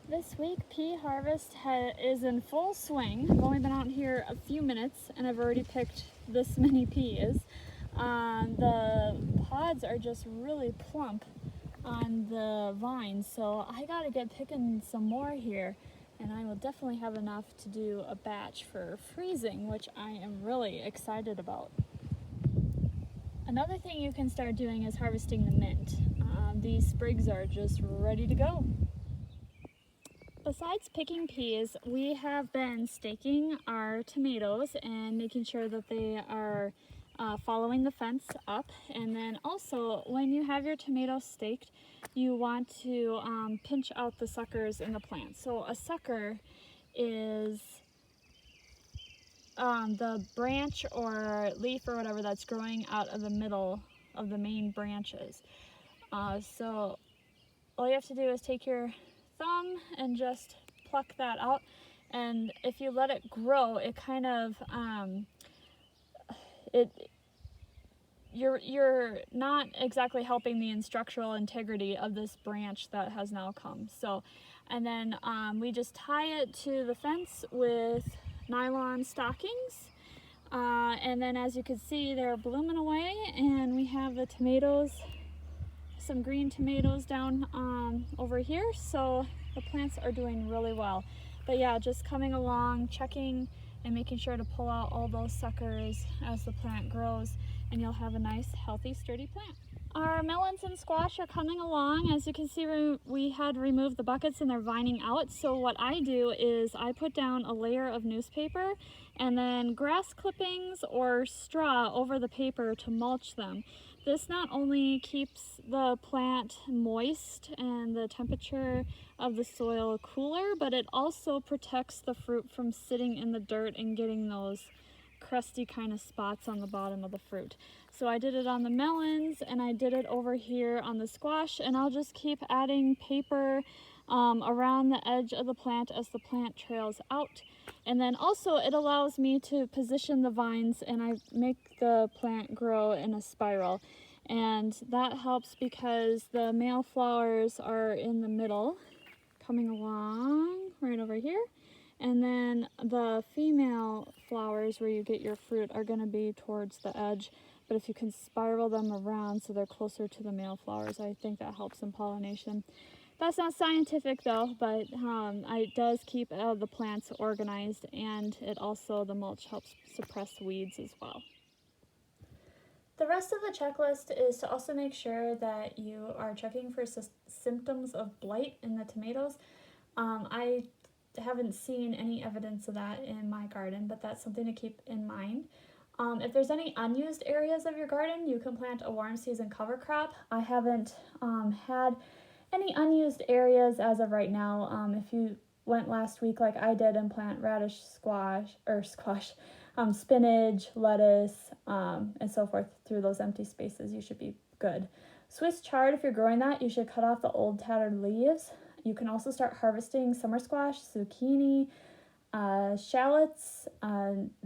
This week, pea harvest is in full swing. I've only been out here a few minutes and I've already picked this many peas. The pods are just really plump on the vines, so I gotta get picking some more here, and I will definitely have enough to do a batch for freezing, which I am really excited about. Another thing you can start doing is harvesting the mint. These sprigs are just ready to go. Besides picking peas, we have been staking our tomatoes and making sure that they are following the fence up. And then also, when you have your tomatoes staked, you want to pinch out the suckers in the plant. So a sucker is the branch or leaf or whatever that's growing out of the middle of the main branches. So all you have to do is take your thumb and just pluck that out, and if you let it grow, it kind of you're not exactly helping the structural integrity of this branch that has now come. So, and then we just tie it to the fence with nylon stockings, and then as you can see, they're blooming away, and we have the tomatoes, some green tomatoes down over here, so the plants are doing really well. But yeah, just coming along, checking and making sure to pull out all those suckers as the plant grows, and you'll have a nice, healthy, sturdy plant. Our melons and squash are coming along. As you can see, we had removed the buckets and they're vining out. So what I do is I put down a layer of newspaper and then grass clippings or straw over the paper to mulch them. This not only keeps the plant moist and the temperature of the soil cooler, but it also protects the fruit from sitting in the dirt and getting those crusty kind of spots on the bottom of the fruit. So I did it on the melons and I did it over here on the squash, and I'll just keep adding paper around the edge of the plant as the plant trails out. And then also it allows me to position the vines, and I make the plant grow in a spiral. And that helps because the male flowers are in the middle, coming along right over here. And then the female flowers where you get your fruit are going to be towards the edge. But if you can spiral them around so they're closer to the male flowers, I think that helps in pollination. That's not scientific though, but it does keep the plants organized, and it also, the mulch helps suppress weeds as well. The rest of the checklist is to also make sure that you are checking for symptoms of blight in the tomatoes. I haven't seen any evidence of that in my garden, but that's something to keep in mind. If there's any unused areas of your garden, you can plant a warm season cover crop. I haven't had any unused areas as of right now. If you went last week like I did and plant radish, spinach, lettuce, and so forth through those empty spaces, you should be good. Swiss chard, if you're growing that, you should cut off the old tattered leaves. You can also start harvesting summer squash, zucchini, shallots,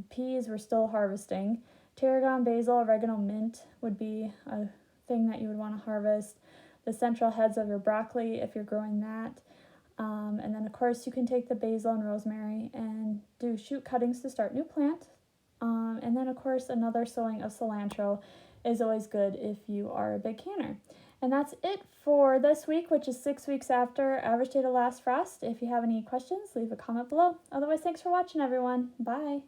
peas we're still harvesting. Tarragon, basil, oregano, mint would be a thing that you would want to harvest. The central heads of your broccoli if you're growing that. And then of course you can take the basil and rosemary and do shoot cuttings to start new plant. And then of course another sowing of cilantro is always good if you are a big canner. And that's it for this week, which is 6 weeks after average date of last frost. If you have any questions, leave a comment below. Otherwise, thanks for watching, everyone. Bye.